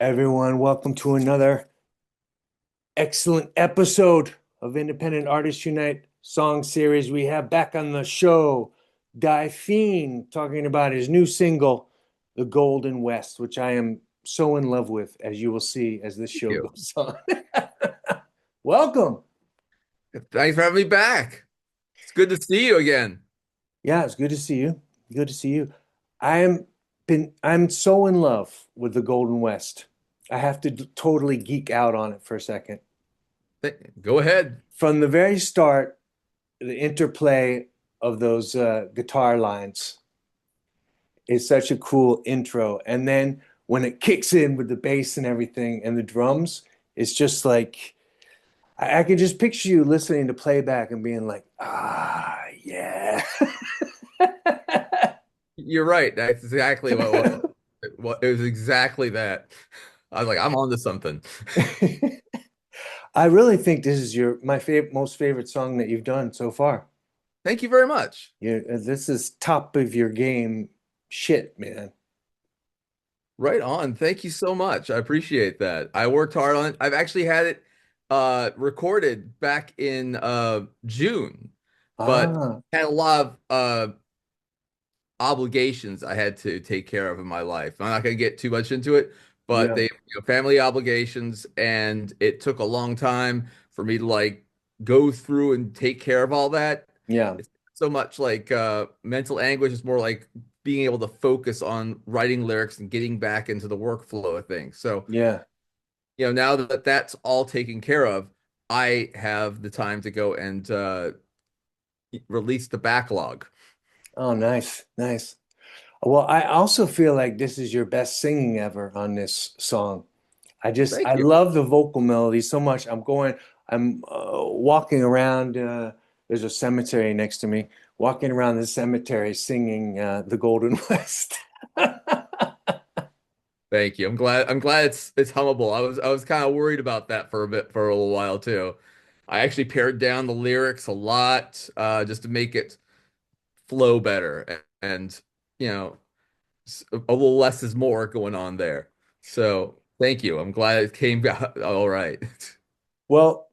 Everyone, welcome to another excellent episode of Independent Artists Unite song series. We have back on the show Feen talking about his new single, The Golden West, which I am so in love with, as you will see as this Thank show you. goes on. Welcome. Thanks for having me back. It's good to see you again. Yeah, it's good to see you. Good to see you. I'm so in love with The Golden West. I have to totally geek out on it for a second. Go ahead. From the very start, the interplay of those guitar lines is such a cool intro. And then when it kicks in with the bass and everything and the drums, it's just like I can just picture you listening to playback and being like, ah, yeah. You're right. That's exactly what it was. It was exactly that. I was like, I'm on to something. I really think this is your my favorite, most favorite song that you've done so far. Thank you very much. This is top of your game shit, man. Right on. Thank you so much. I appreciate that. I worked hard on it. I've actually had it recorded back in June, but Ah, had a lot of obligations I had to take care of in my life. I'm not going to get too much into it, but yeah, family obligations, and it took a long time for me to like go through and take care of all that. yeah, It's not so much like mental anguish, it's more like being able to focus on writing lyrics and getting back into the workflow of things. So, yeah. now that that's all taken care of, I have the time to go and release the backlog. Oh, nice, nice. Well, I also feel like this is your best singing ever on this song. Thank I you. love the vocal melody so much. I'm walking around. There's a cemetery next to me. Walking around the cemetery singing the Golden West. Thank you. I'm glad it's hummable. I was kind of worried about that for a bit for a little while too. I actually pared down the lyrics a lot just to make it flow better and you know a little less is more going on there. So thank you. I'm glad it came out all right. Well,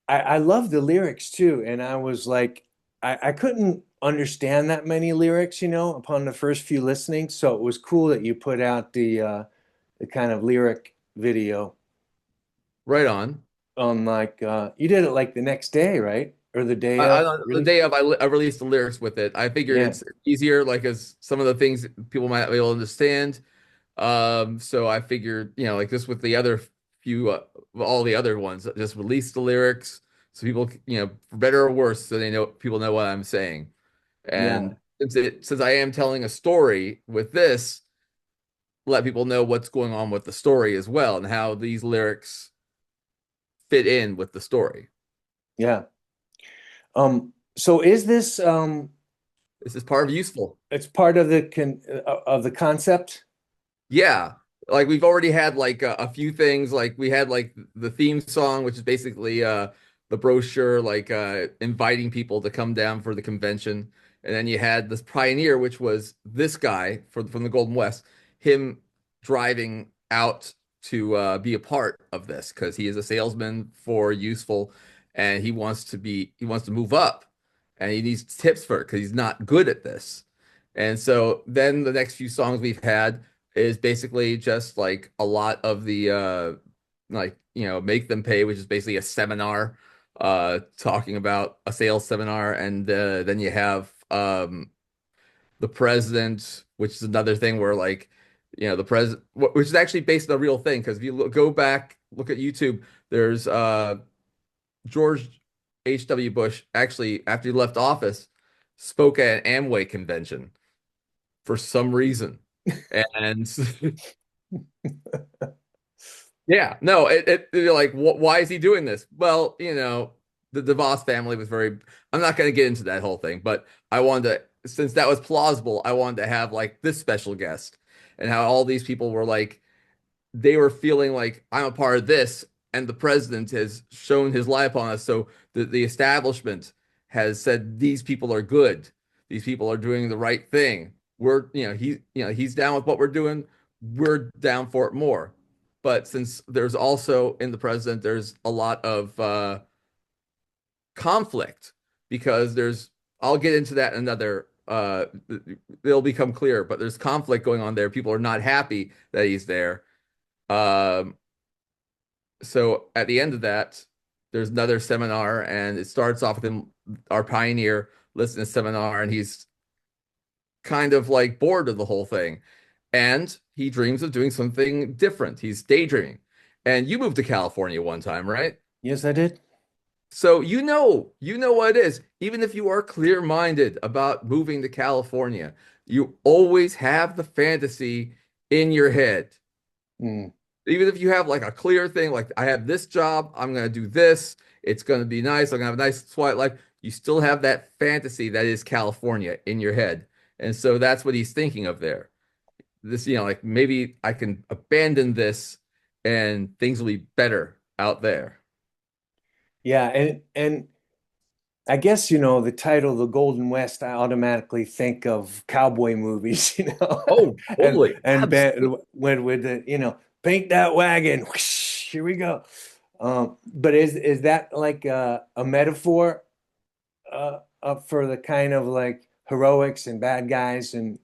I love the lyrics too, and I was like, I couldn't understand that many lyrics, upon the first few listenings. So it was cool that you put out the kind of lyric video Right on. on like you did it like the next day, right? Or the day I of, don't the really? day of I released the lyrics with it. I figured Yeah, it's easier, like as some of the things people might not be able to understand. So I figured, like this with the other few, all the other ones, just release the lyrics so people, for better or worse, so people know what I'm saying. yeah, And since I am telling a story with this, let people know what's going on with the story as well and how these lyrics fit in with the story. yeah. So is this This is part of useful. it's part of the of the concept? Yeah. Like we've already had like a few things like we had like the theme song which is basically the brochure like inviting people to come down for the convention, and then you had this pioneer which was this guy from the Golden West, him driving out to be a part of this because he is a salesman for useful, and he wants to move up, and he needs tips for it because he's not good at this. And so then the next few songs we've had is basically just like a lot of the like make them pay, which is basically a seminar talking about a sales seminar, and then you have the president, which is another thing where like the president, which is actually based on a real thing, because if you go back look at YouTube, there's George H.W. Bush actually, after he left office, spoke at an Amway convention for some reason. And yeah, no, you're like, why is he doing this? Well, the DeVos family was very, I'm not going to get into that whole thing, but I wanted to, since that was plausible, I wanted to have like this special guest, and how all these people were like, they were feeling like I'm a part of this, and the president has shown his light upon us. So the establishment has said these people are good. These people are doing the right thing. We're, he's down with what we're doing. We're down for it more. but since there's also in the president, there's a lot of conflict because I'll get into that in another it'll become clear, but there's conflict going on there. People are not happy that he's there. Um, so at the end of that, there's another seminar, and it starts off with him, our pioneer, listening to seminar, and he's kind of like bored of the whole thing. And he dreams of doing something different. He's daydreaming. And you moved to California one time, right? Yes, I did. So you know what it is. Even if you are clear-minded about moving to California, you always have the fantasy in your head. Mm. Even if you have like a clear thing, like I have this job, I'm gonna do this, it's gonna be nice, I'm gonna have a nice quiet life. You still have that fantasy that is California in your head. And so that's what he's thinking of there. This, like maybe I can abandon this and things will be better out there. Yeah, and I guess, the title, The Golden West, I automatically think of cowboy movies, Oh, and totally. and Absolutely. when with the, paint that wagon, whoosh, here we go. But is that like a metaphor for the kind of like heroics and bad guys and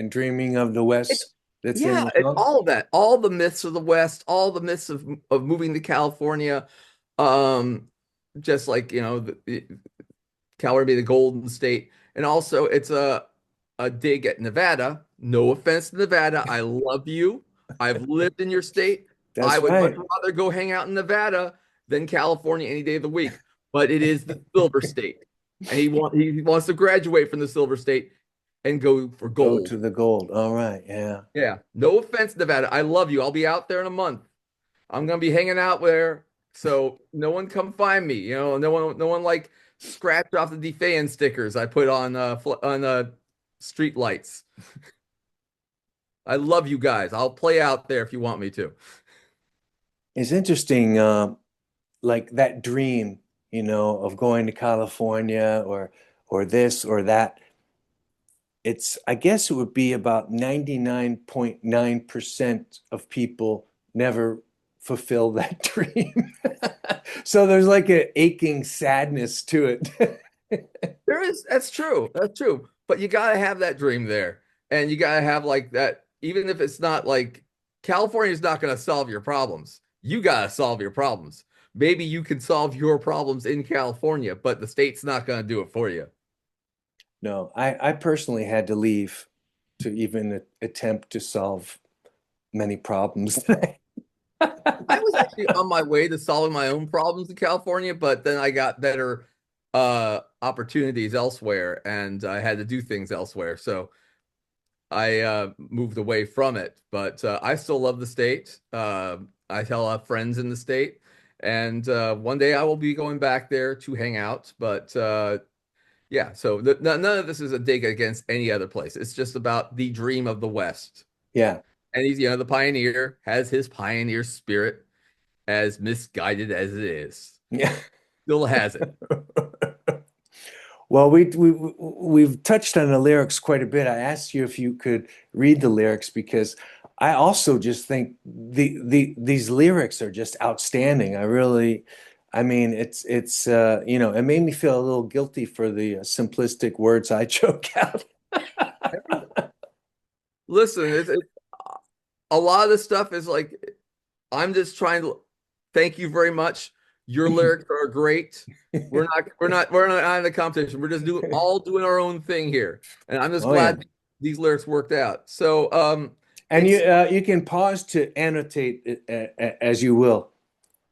dreaming of the It's West that's in yeah, the it's song? all of that. All the myths of the West, all the myths of moving to California. Um, just like, California, the Golden State. And also it's a dig at Nevada. No offense to Nevada. I love you. I've lived in your state. I That's would much right. rather go hang out in Nevada than California any day of the week. But it is the Silver State. And he wants to graduate from the Silver State and go for Go gold. to the gold. All right. Yeah. Yeah. No offense, Nevada. I love you. I'll be out there in a month. I'm gonna be hanging out there, so no one come find me. No one like scratch off the defan stickers I put on street lights. I love you guys. I'll play out there if you want me to. It's interesting, like that dream, of going to California or this or that. I guess it would be about 99.9% of people never fulfill that dream. So there's like an aching sadness to it. That's true. That's true. But you gotta have that dream there, and you gotta have like that. Even if it's not like California's not gonna solve your problems, you gotta solve your problems. Maybe you can solve your problems in California, but the state's not gonna do it for you. No, I personally had to leave to even attempt to solve many problems. I was actually on my way to solving my own problems in California, but then I got better opportunities elsewhere and I had to do things elsewhere. So I moved away from it. But I still love the state. I tell I have friends in the state. And one day I will be going back there to hang out. But yeah, so none of this is a dig against any other place. It's just about the dream of the West. Yeah. And he's, the pioneer has his pioneer spirit as misguided as it is. Yeah. Still has it. Well, we've touched on the lyrics quite a bit. I asked you if you could read the lyrics because I also just think these lyrics are just outstanding. I mean, it made me feel a little guilty for the simplistic words I choke out. Listen, it's a lot of this stuff is like I'm just trying to thank you very much. Your lyrics are great. We're not in the competition. We're just doing our own thing here. And I'm just Oh yeah. glad these lyrics worked out. So And it's you can pause to annotate it, as you will.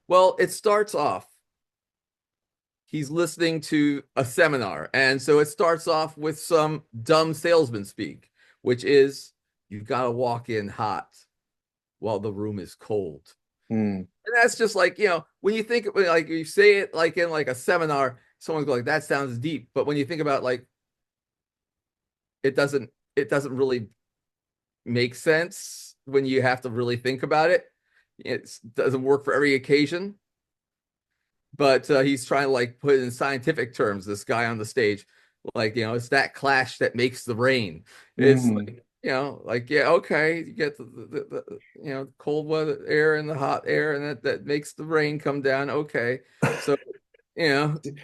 well, it starts off. He's listening to a seminar. And so it starts off with some dumb salesman speak, which is you gotta walk in hot while the room is cold. Hmm. And that's just like, when you think like you say it like in like a seminar, someone's going like, that sounds deep. But when you think about like it doesn't really make sense when you have to really think about it. It doesn't work for every occasion. But he's trying to like put it in scientific terms, this guy on the stage. Like, it's that clash that makes the rain. It's Hmm. like, yeah, okay, you get cold weather air and the hot air, and that makes the rain come down. Okay. So,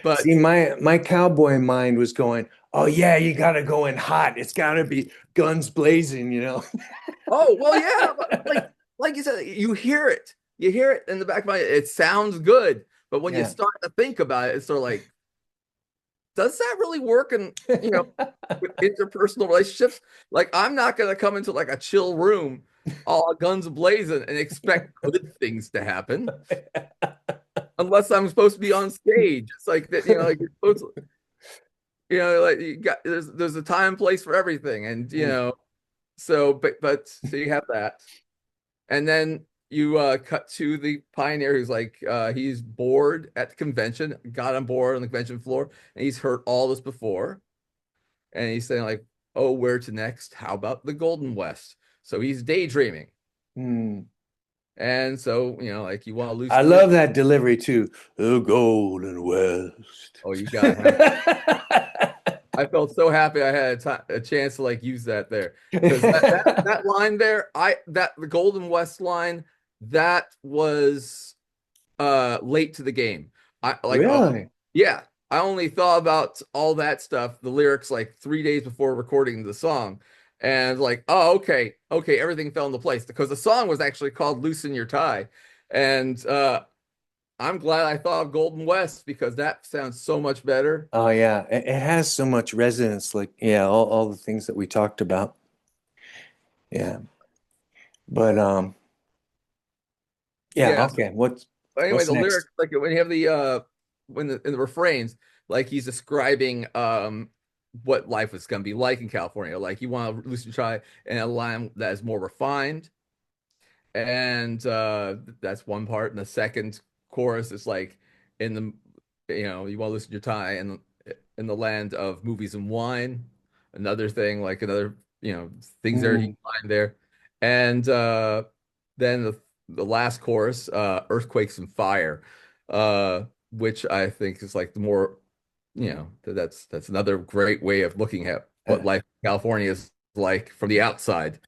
but See, my cowboy mind was going, oh yeah, you gotta go in hot. It's gotta be guns blazing, you know? oh, well, yeah, but like you said, you hear it. You hear it in the back of my it sounds good. But when you Yeah. start to think about it, it's sort of like, does that really work in, with interpersonal relationships? Like, I'm not gonna come into like a chill room, all guns blazing, and expect good things to happen unless I'm supposed to be on stage. It's like that, like you're supposed to, like you got there's a time and place for everything, and so so you have that, and then you cut to the pioneer who's like he's bored at the convention, got on board on the convention floor, and he's heard all this before, and he's saying like, "Oh, where to next? How about the Golden West?" So he's daydreaming, Hmm. and so like you want to I loosen your. love that delivery too. The Golden West. Oh, you gotta have. I felt so happy I had a chance to like use that there because that line there, that the Golden West line, that was late to the game. I like Really? yeah, I only thought about all that stuff, the lyrics like 3 days before recording the song. And like, oh, okay, everything fell into place because the song was actually called Loosen Your Tie. And I'm glad I thought of Golden West because that sounds so much better. Oh yeah, it has so much resonance. Like yeah, all the things that we talked about. Yeah, but yeah, Yeah. okay. But anyway, What's the next? lyrics, like when you have the when in the refrains, like he's describing what life is going to be like in California. Like you want to loosen try and a line that is more refined, and that's one part. And the second chorus is like in the you want to loosen your tie in the land of movies and wine. Another thing, like another things there you Mm, find there, and then the last chorus, earthquakes and fire, uh, which I think is like the more that's another great way of looking at what uh, life in California is like from the outside.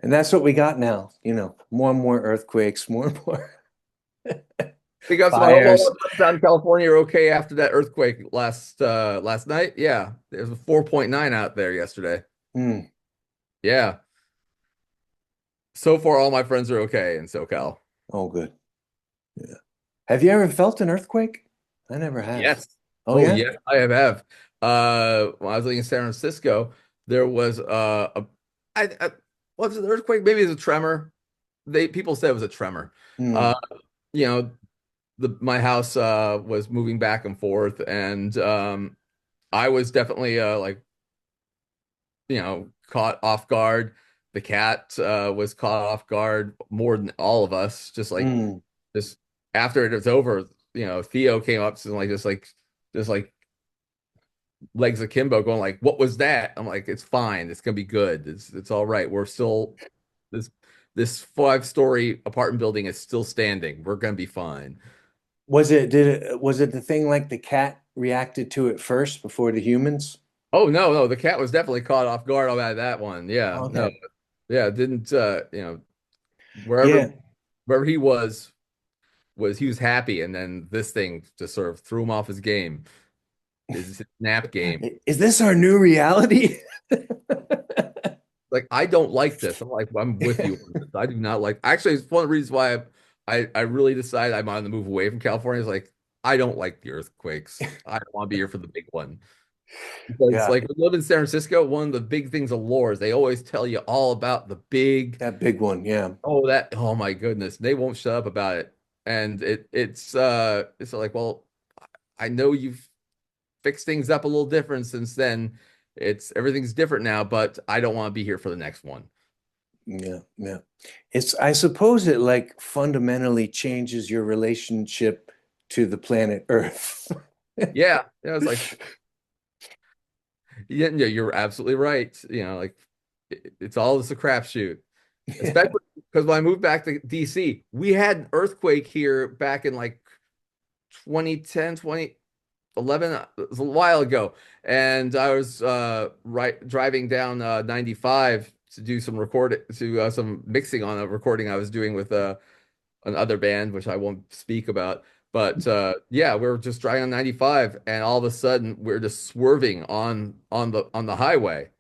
and that's what we got now. More and more earthquakes, more and more Because I hope all fires. the friends down in California are okay after that earthquake last night. Yeah, there was a 4.9 out there yesterday. Mm, Yeah. So far all my friends are okay in SoCal. oh, good. Yeah. Have you ever felt an earthquake? I never have. Yes. Oh Oh yeah? yes, I have. When I was living in San Francisco, there was I was it an earthquake? Maybe it was a tremor. People said it was a tremor. Uh, Mm, you know, my house was moving back and forth, and I was definitely like caught off guard. The cat was caught off guard more than all of us. mm. Just after it was over, Theo came up and like just like legs akimbo, going like, "What was that?" I'm like, "It's fine. It's gonna be good. It's all right. We're still this this 5-story apartment building is still standing. We're gonna be fine." Was it the thing like the cat reacted to it first before the humans? Oh no, the cat was definitely caught off guard about that one. Yeah, no, Okay. yeah, didn't wherever Yeah. wherever he was he was happy, and then this thing just sort of threw him off his game, his nap game. Is this our new reality? Like, I don't like this. I'm like, I'm with you on this. I do not like. Actually, it's one of the reasons why I really decided I'm on the move away from California. Is like, I don't like the earthquakes. I don't want to be here for the big one. Because Yeah, like we live in San Francisco, one of the big things of lore is they always tell you all about the big, that big one. Yeah. oh my goodness, they won't shut up about it. And it's like, well, I know you've fixed things up a little different since then. It's everything's different now, but I don't want to be here for the next one. Yeah, yeah. I suppose it like fundamentally changes your relationship to the planet Earth. Yeah, it's like, yeah, you're absolutely right. Like it's all just a crapshoot. Yeah. Especially because when I moved back to DC, we had an earthquake here back in like 2010, 2011. It was a while ago. And I was right driving down 95 to do some some mixing on a recording I was doing with another band, which I won't speak about. But yeah, we were just driving on 95, and all of a sudden we're just swerving on the highway.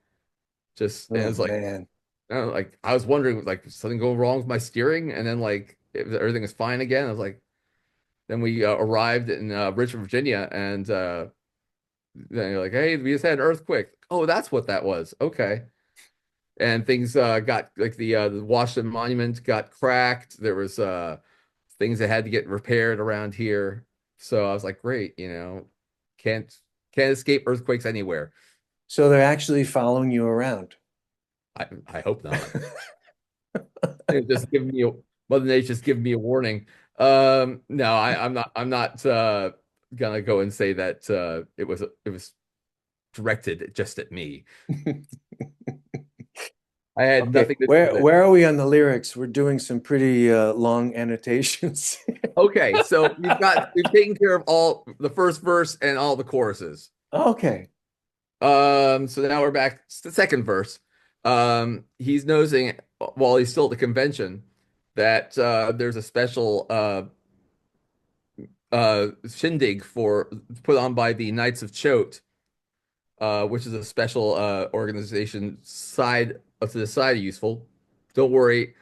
Just and Oh it's like, man. like I was wondering, like, is something going wrong with my steering? And then like everything is fine again. I was like, then we arrived in Richmond, Virginia, and then you're like, hey, we just had an earthquake. Oh, that's what that was. Okay. And things got like the Washington Monument got cracked. There was things that had to get repaired around here. So I was like, great, can't can't escape earthquakes anywhere. So they're actually following you around. I hope not. It just giving me a Mother Nature just giving me a warning. No, I'm not gonna go and say that it was directed just at me. I had Okay, nothing to do with where it. where are we on the lyrics? We're doing some pretty long annotations. Okay, so we've taken care of all the first verse and all the choruses. Okay. So now we're back to the second verse. He's nosing while he's still at the convention that there's a special shindig for put on by the Knights of Choate, which is a special organization side to the side of Useful. Don't worry,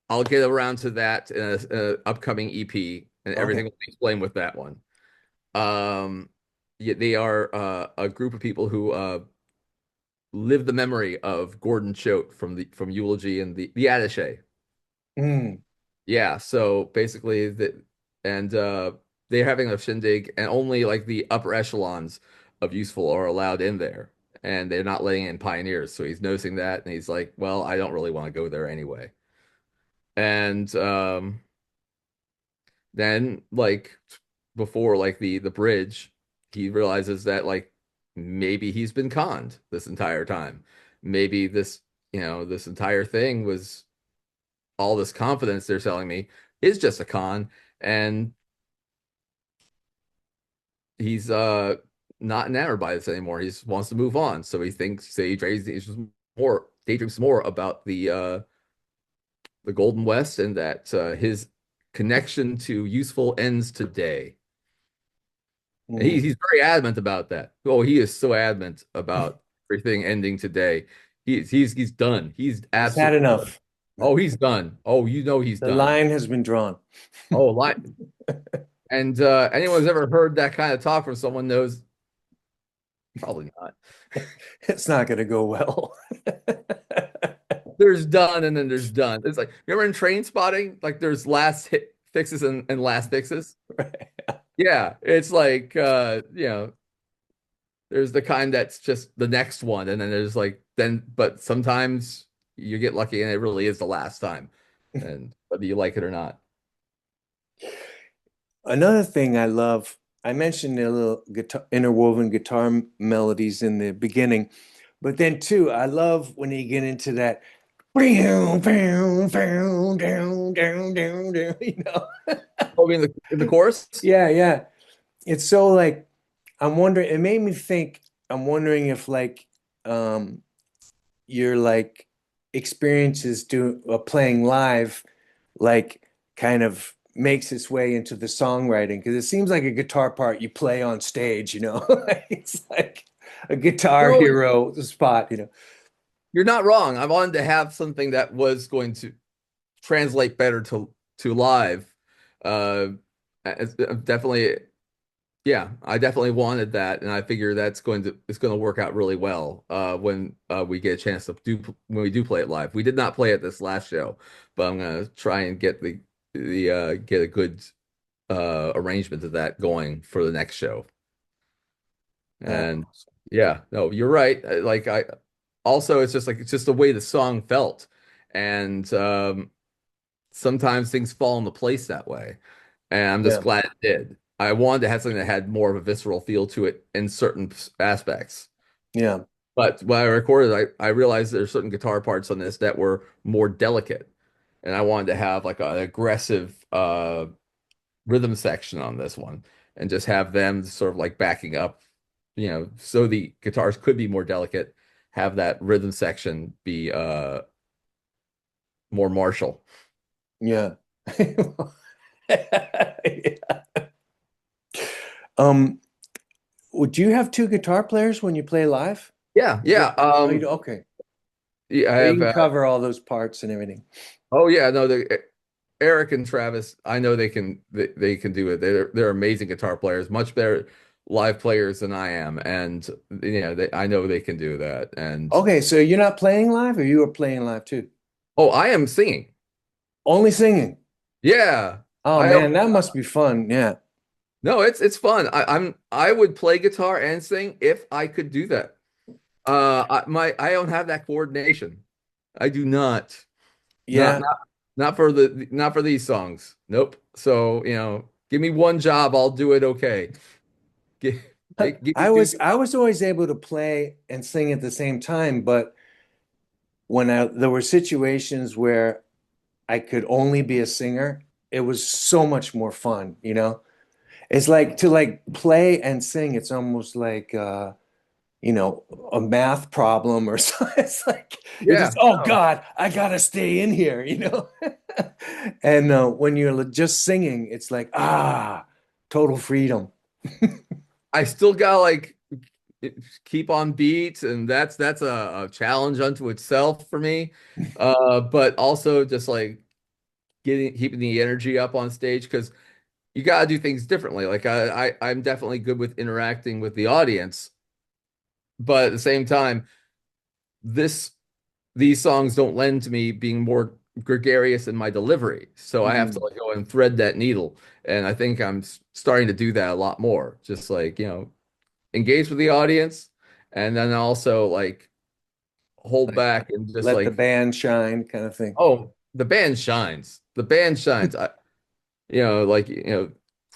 I'll get around to that in a upcoming EP, and everything Okay. will be explained with that one. Um, yeah, they are a group of people who live the memory of Gordon Choate from Eulogy and the Attaché. Mm, Yeah, so basically and they're having a shindig, and only like the upper echelons of Useful are allowed in there, and they're not letting in pioneers. So he's noticing that, and he's like, "Well, I don't really want to go there anyway." And then like before like the bridge, he realizes that like maybe he's been conned this entire time. Maybe this entire thing was all this confidence they're selling me is just a con, and he's not enamored by this anymore. He just wants to move on. So he thinks say he daydreams more about the Golden West, and that his connection to Useful ends today. And mm. he's very adamant about that. Oh, he is so adamant about everything ending today. He's done. He's He's had absolutely done. enough. Oh, he's done. Oh, he's The done. line has been drawn. Oh, line. And anyone who's ever heard that kind of talk from someone knows probably not. It's not going to go well. There's done and then there's done. It's like remember in Train Spotting, like there's last hit fixes and last fixes. Right. Yeah, it's like there's the kind that's just the next one, and then there's like but sometimes you get lucky and it really is the last time, and whether you like it or not. Another thing I love, I mentioned the little guitar, interwoven guitar melodies in the beginning, but then too, I love when you get into that, you know? Oh, in the chorus? Yeah, yeah. It's so like I'm wondering, it made me think, I'm wondering if like um your like experiences doing playing live like kind of makes its way into the songwriting because it seems like a guitar part you play on stage, you know. It's like a guitar No, hero spot, you know. you're not wrong. I wanted to have something that was going to translate better to live. Uh, definitely, yeah, I definitely wanted that, and I figure it's going to work out really well when we get a chance to do when we do play it live. We did not play it this last show, but I'm gonna try and get a good arrangement of that going for the next show. Uh, And yeah, no, you're right. Like I also, it's just the way the song felt, and sometimes things fall into place that way. And I'm just yeah, glad it did. I wanted to have something that had more of a visceral feel to it in certain aspects. yeah, But when I recorded, I realized there's certain guitar parts on this that were more delicate. And I wanted to have like an aggressive rhythm section on this one and just have them sort of like backing up, so the guitars could be more delicate, have that rhythm section be more martial. Yeah. Yeah. Um, would you have two guitar players when you play live? Yeah, Is yeah. it? Oh, you do? Okay. Yeah, I So you have can cover all those parts and everything. oh yeah, no, the Eric and Travis, I know they can do it. They're amazing guitar players, much better live players than I am, and I know they can do that. And Okay, so you're not playing live, or you are playing live too? oh, I am singing. Only singing. Yeah. Oh I man, that must be fun. Yeah. No, it's fun. I would play guitar and sing if I could do that. I don't have that coordination. I do not. Not Yeah. not not for these songs. Nope. So, give me one job, I'll do it okay. Give, give me I two. was I was always able to play and sing at the same time, but there were situations where I could only be a singer, it was so much more fun, you know? It's like to like play and sing, it's almost like a math problem or something. It's like you're Yeah. just, oh No. God, I gotta stay in here, you know? And when you're just singing, it's like, total freedom. I still gotta like keep on beat, and that's a challenge unto itself for me. But also just like keeping the energy up on stage because you gotta do things differently. Like I'm definitely good with interacting with the audience, but at the same time, this these songs don't lend to me being more gregarious in my delivery. So I have to Mm. like go and thread that needle. And I think I'm starting to do that a lot more. Just like, engage with the audience and then also like hold Like back and just let the like, band shine kind of thing. oh, the band shines. The band shines. Like,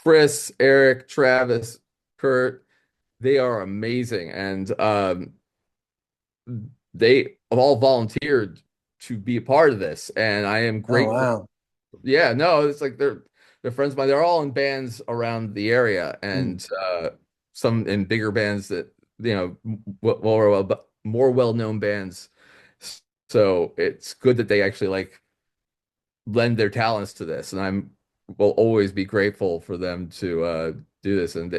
Chris, Eric, Travis, Kurt, they are amazing. And they have all volunteered to be a part of this. And I am Oh grateful. wow. Yeah, no, it's like they're friends of mine. They're all in bands around the area, Mm. and some in bigger bands that more well-known bands. So it's good that they actually like lend their talents to this, and I'm will always be grateful for them to do this. And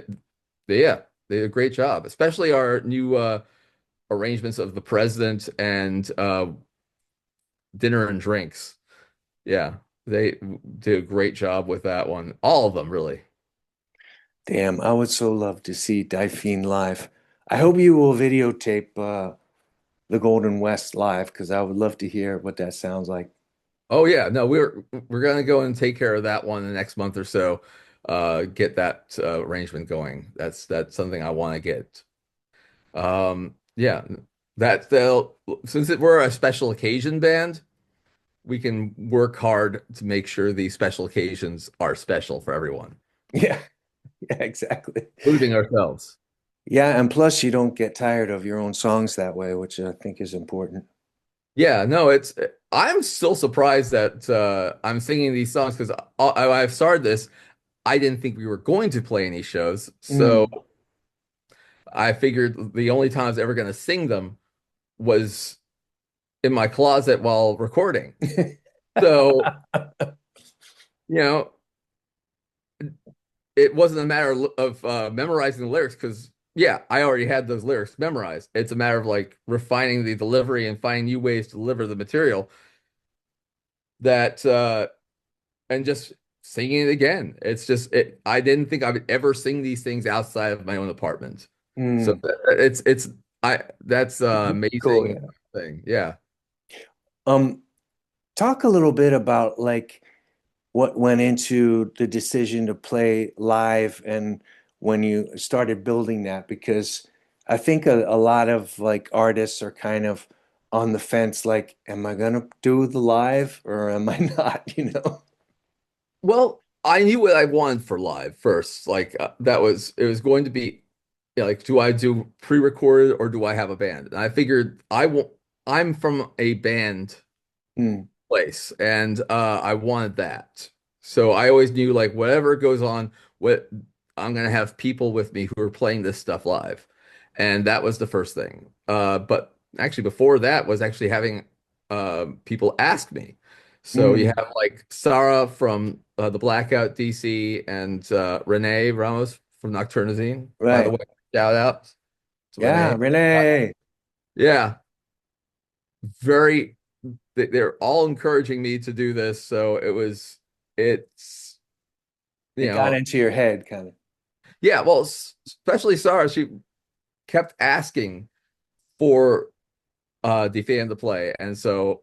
yeah, they did a great job, especially our new arrangements of the president and dinner and drinks. Yeah, they did a great job with that one. All of them, really. Damn, I would so love to see Feen live. I hope you will videotape the Golden West live because I would love to hear what that sounds like. Oh yeah, no, we're gonna go and take care of that one the next month or so. Get that arrangement going. That's something I want to get. Yeah, that they'll since we're a special occasion band, we can work hard to make sure these special occasions are special for everyone, Yeah, yeah, exactly. including ourselves. Yeah, and plus you don't get tired of your own songs that way, which I think is important. Yeah, no, I'm still surprised that I'm singing these songs because I've started this. I didn't think we were going to play any shows, so Mm. I figured the only time I was ever going to sing them was in my closet while recording. So, you know, it wasn't a matter of memorizing the lyrics because, yeah, I already had those lyrics memorized. It's a matter of like refining the delivery and finding new ways to deliver the material that and just singing it again. It's just I didn't think I would ever sing these things outside of my own apartment. So Mm. it's I that's Cool, amazing yeah. thing. Yeah. Um, Talk a little bit about like what went into the decision to play live and when you started building that, because I think a lot of like artists are kind of on the fence, like, am I gonna do the live or am I not, you know? Well, I knew what I wanted for live first. Like it was going to be like, do I do pre-recorded or do I have a band? And I figured I'm from a band Mm. place and I wanted that. So I always knew like whatever goes on, what I'm gonna have people with me who are playing this stuff live. And that was the first thing. But actually before that was actually having people ask me. So you Mm, have like Sarah from the Blackout DC and Renee Ramos from Nocturnazine. By the right. way, shout out to Yeah, Renee. Renee. Yeah, very. They're all encouraging me to do this. So it's you It got know, into your head, kind of. yeah. Well, especially Sarah, she kept asking for the fan to play, and so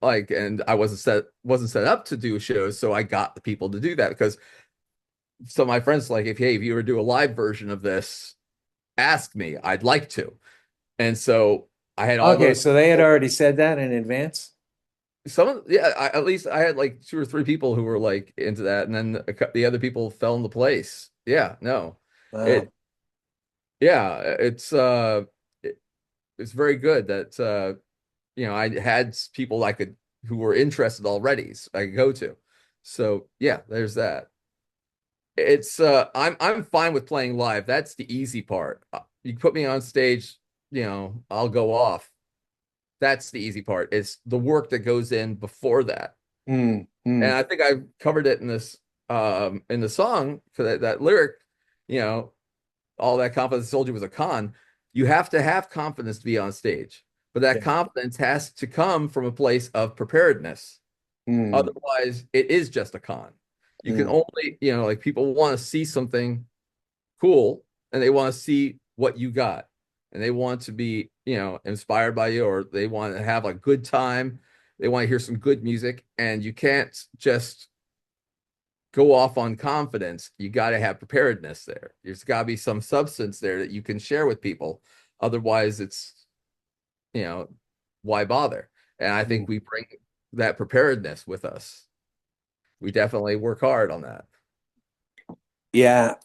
like, and I wasn't set up to do shows, so I got the people to do that because some of my friends like, if hey, if you were to do a live version of this, ask me, I'd like to. And so I had all Okay, those so they had people. already said that in advance. Yeah, at least I had like two or three people who were like into that, and then the other people fell into place. Yeah, no, Wow. it, yeah, it, it's very good that I had people I could who were interested already, so I could go to. So yeah, there's that. It's I'm fine with playing live. That's the easy part. You put me on stage, I'll go off. That's the easy part. It's the work that goes in before that. Mm, And mm, I think I covered it in the song for that lyric, you know, all that confidence told you was a con. You have to have confidence to be on stage. But that yeah. confidence has to come from a place of preparedness. Mm, Otherwise, it is just a con. You can mm, only, like people want to see something cool and they want to see what you got. And they want to be, inspired by you, or they want to have a good time. They want to hear some good music. And you can't just go off on confidence. You got to have preparedness there. There's got to be some substance there that you can share with people. Otherwise, it's, you know, why bother? And I mm. think we bring that preparedness with us. We definitely work hard on that. Yeah,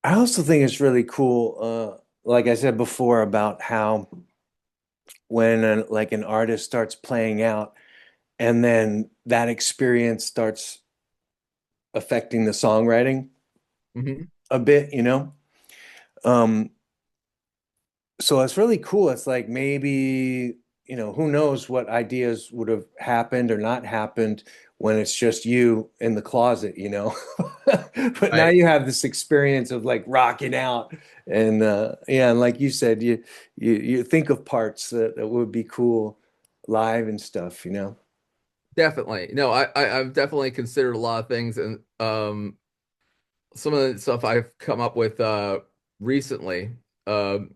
I also think it's really cool, like I said before, about how when like an artist starts playing out and then that experience starts affecting the songwriting Hmm. a bit, you know? Um, so it's really cool. It's like maybe, who knows what ideas would have happened or not happened when it's just you in the closet, you know? But now Right. you have this experience of like rocking out and yeah, and like you said, you think of parts that would be cool live and stuff, you know? Definitely. No, I've definitely considered a lot of things, and some of the stuff I've come up with recently um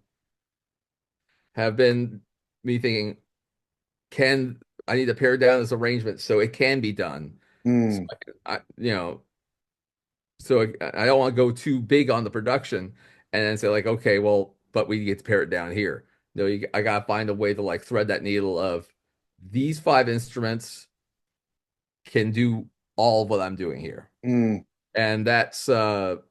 have been me thinking, can I need to pare down this arrangement so it can be done. So Mm, I don't want to go too big on the production and then say like, okay, well, but we get to pare it down here. No, I gotta find a way to like thread that needle of these five instruments can do all of what I'm doing here. mm, And that's a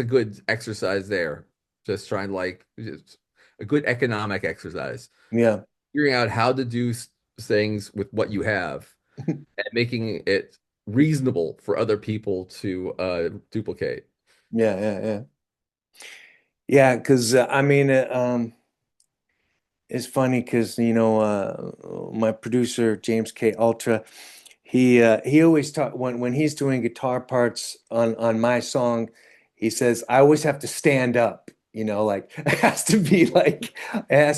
good exercise there. Just trying to like just a good economic exercise. yeah. Figuring out how to do things with what you have and making it reasonable for other people to duplicate. Yeah, yeah, yeah. Yeah, because I mean, it's funny because my producer James K. Ultra, he always talk when he's doing guitar parts on my song, he says I always have to stand up, like it has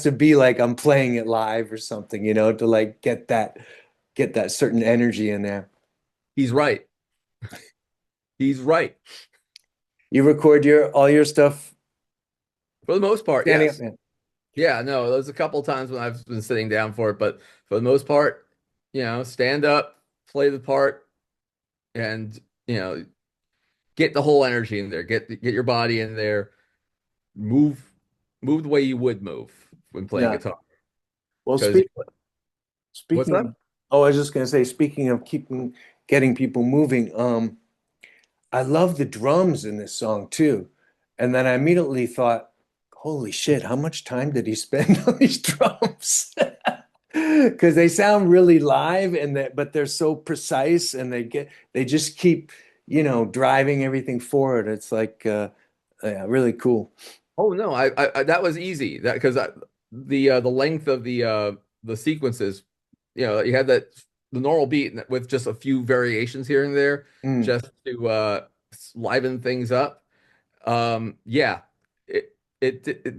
to be like I'm playing it live or something, to like get that certain energy in there. He's right. He's right. You record your all your stuff For the most part, standing up, yes. man. Yeah, no, there's a couple times when I've been sitting down for it, but for the most part, stand up, play the part, and you know, get the whole energy in there. Get your body in there. Move move the way you would move when playing Yeah. guitar. Well, Because what's speaking that? of, oh, I was just gonna say, speaking of getting people moving, I love the drums in this song too. And then I immediately thought, holy shit, how much time did he spend on these drums? Because they sound really live but they're so precise and they just keep, driving everything forward. It's like yeah, really cool. Oh no, I that was easy. That because the length of the sequences, you had that the normal beat with just a few variations here and there, Mm, just to liven things up. Yeah, it, it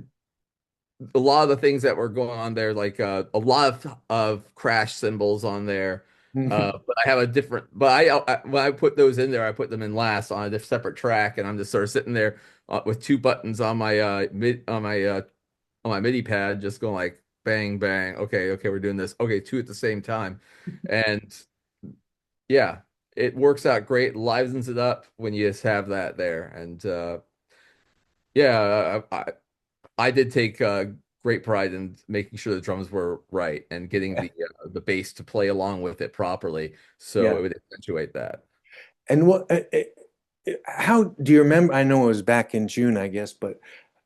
a lot of the things that were going on there, like a lot of crash cymbals on there. But I have a different, but when I put those in there, I put them in last on a separate track, and I'm just sort of sitting there with two buttons on my on my MIDI pad, just going like bang bang. Okay, okay, we're doing this. Okay, two at the same time, and yeah, it works out great. Livens it up when you just have that there, and yeah, I did take great pride in making sure the drums were right and getting the bass to play along with it properly, so yeah. it would accentuate that. And what, how do you remember? I know it was back in June, I guess, but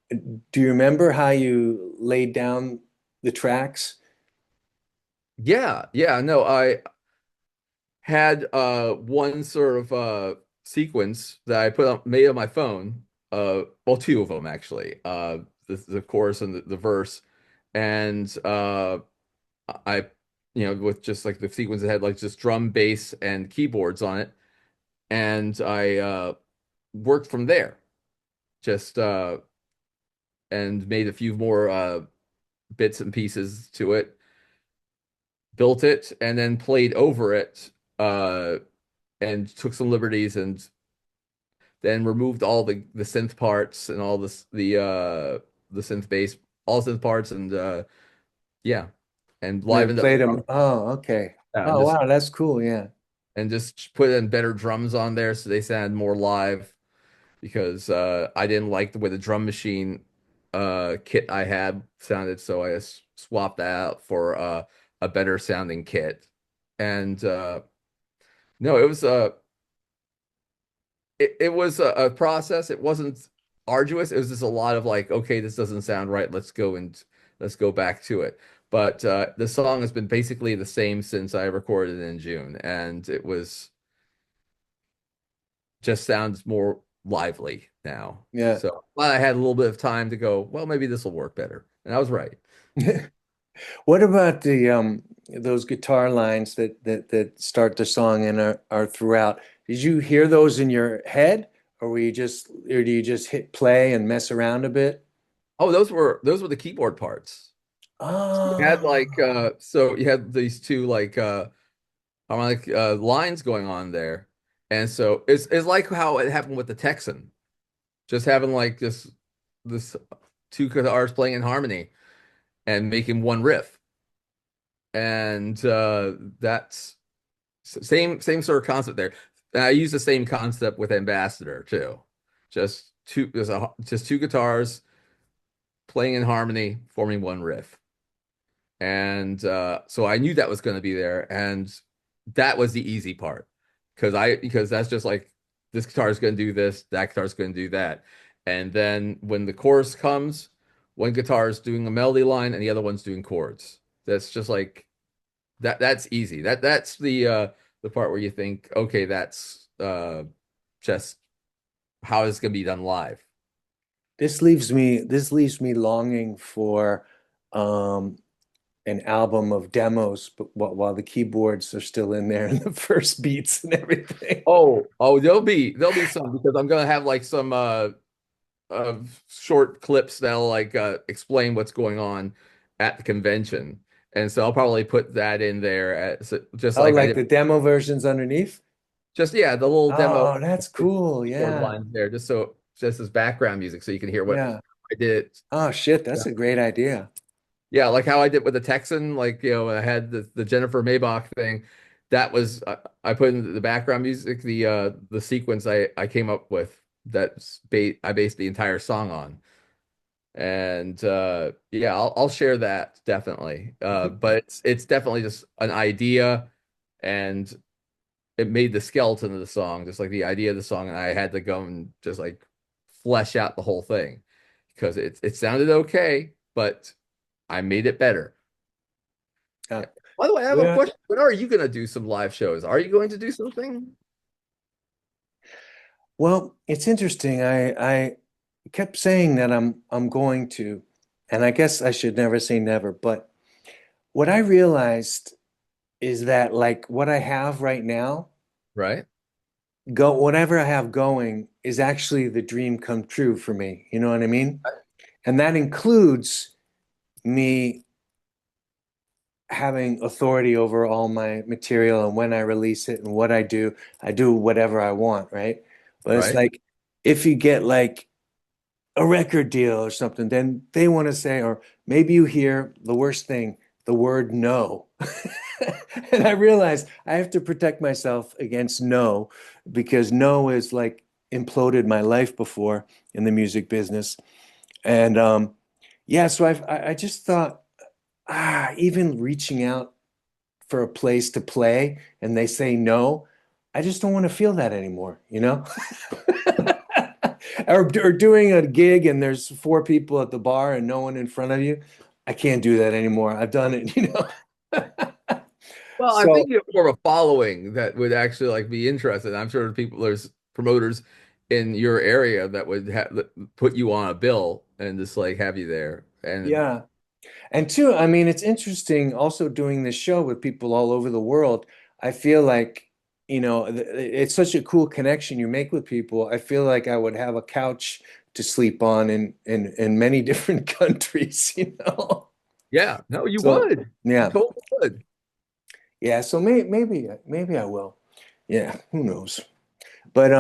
do you remember how you laid down the tracks? Yeah, yeah, no, I had one sort of sequence that I put up made on my phone. Well, two of them actually. The chorus and the verse, and I, with just like the sequence that had like just drum, bass, and keyboards on it, and I worked from there. Just and made a few more bits and pieces to it, built it, and then played over it, and took some liberties and then removed all the synth parts and all this the synth bass, all synth parts, and yeah, and And then livened up the played drum. them. Oh, okay. Yeah, Oh, wow, that's cool. Yeah. and just put in better drums on there so they sound more live because I didn't like the way the drum machine kit I had sounded, so I just swapped that out for a better sounding kit. And no, it was a process. It wasn't arduous. It was just a lot of like, okay, this doesn't sound right. Let's go back to it. But the song has been basically the same since I recorded it in June, and it was just sounds more lively now. Yeah. So glad I had a little bit of time to go, well, maybe this will work better. And I was right. What about the those guitar lines that start the song and are throughout? Did you hear those in your head, or do you just hit play and mess around a bit? Oh, those were the keyboard parts. You had Oh, like so you had these two like harmonic lines going on there. And so it's like how it happened with the Texan, just having like this two guitars playing in harmony and making one riff. And that's same sort of concept there. And I use the same concept with Ambassador too. Just two guitars playing in harmony, forming one riff. And so I knew that was going to be there, and that was the easy part because that's just like this guitar is going to do this, that guitar is going to do that, and then when the chorus comes, one guitar is doing a melody line and the other one's doing chords. That's just like that. That's easy. That's the part where you think, okay, that's just how it's going to be done live. this leaves me longing for um, an album of demos, but while the keyboards are still in there and the first beats and everything. Oh, there'll be some because I'm gonna have like some short clips that'll like explain what's going on at the convention. And so I'll probably put that in there as just Oh, like I like did the demo versions underneath? just yeah, the little demo Oh, that's cool. keyboard Yeah. lines there just as background music so you can hear what Yeah. I did. Oh shit, that's a great idea. Yeah, like how I did with the Texan, like when I had the Jennifer Maybach thing, that was I put in the background music, the sequence I came up with I based the entire song on. And yeah, I'll share that definitely. But it's definitely just an idea, and it made the skeleton of the song, just like the idea of the song, and I had to go and just like flesh out the whole thing because it sounded okay, but I made it better. Yeah. Yeah. By the way, I have a Yeah. question. When are you going to do some live shows? Are you going to do something? Well, it's interesting. I kept saying that I'm going to. And I guess I should never say never, but what I realized is that like what I have right now, Right? go whatever I have going is actually the dream come true for me. You know what I mean? And that includes me having authority over all my material and when I release it and what I do whatever I want, right? But it's Right? like if you get like a record deal or something, then they want to say, or maybe you hear the worst thing, the word no. And I realize I have to protect myself against no because no is like imploded my life before in the music business. And yeah, so I just thought, even reaching out for a place to play and they say no, I just don't want to feel that anymore, you know? Or doing a gig and there's four people at the bar and no one in front of you. I can't do that anymore. I've done it, you know? Well, I So, think you have more of a following that would actually like be interested. I'm sure there's promoters in your area that would put you on a bill and just like have you there. And yeah. And two, I mean, it's interesting also doing this show with people all over the world. I feel like, it's such a cool connection you make with people. I feel like I would have a couch to sleep on in many different countries, you know? yeah, no, you So, would. You yeah. totally would. Yeah, so maybe I will. Yeah, who knows? But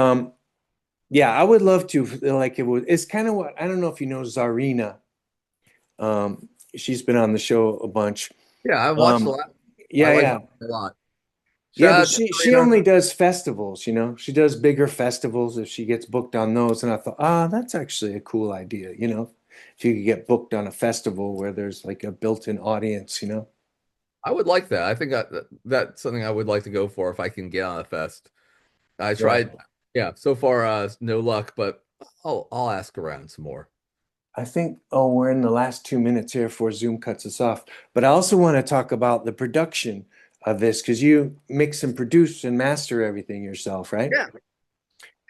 yeah, I would love to like it's kind of what I don't know if you know Zarina. She's been on the show a bunch. Yeah, I watched a Um, lot. I yeah, like yeah. her a lot. Yeah, Shout but out to she Serena. only does festivals, you know. She does bigger festivals if she gets booked on those. And I thought, that's actually a cool idea, you know. If you could get booked on a festival where there's like a built-in audience, you know. I would like that. I think that's something I would like to go for if I can get on a fest. I Yeah. tried, yeah, so far no luck, but I'll ask around some more. I think, we're in the last 2 minutes here before Zoom cuts us off. But I also want to talk about the production of this because you mix and produce and master everything yourself, right? Yeah,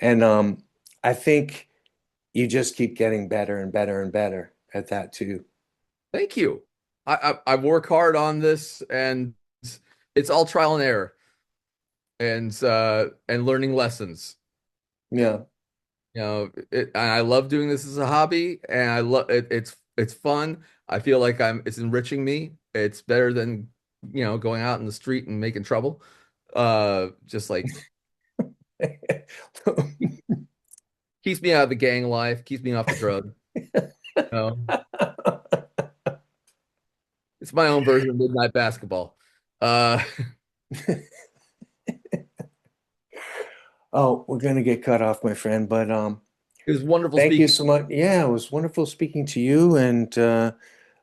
And I think you just keep getting better and better and better at that too. thank you. I work hard on this and it's all trial and error and learning lessons. Yeah. And I love doing this as a hobby and I love it, it's fun. I feel like it's enriching me. It's better than, going out in the street and making trouble. Just like keeps me out of the gang life, keeps me off the drug. You know? It's my own version of midnight basketball. Uh, Oh, we're gonna get cut off, my friend, but it was wonderful thank you speaking. so much. Yeah, it was wonderful speaking to you, and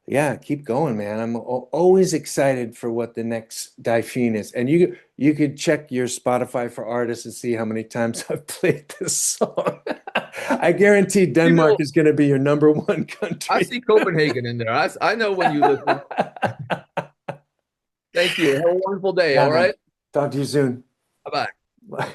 yeah, keep going, man. I'm always excited for what the next Feen is. And you could check your Spotify for artists and see how many times I've played this song. I guarantee You Denmark know, is going to be your number one I country. see Copenhagen in there. I know when you listen. Thank you. Have a wonderful day. Yeah, All man. right. Talk to you soon. Bye bye. Bye.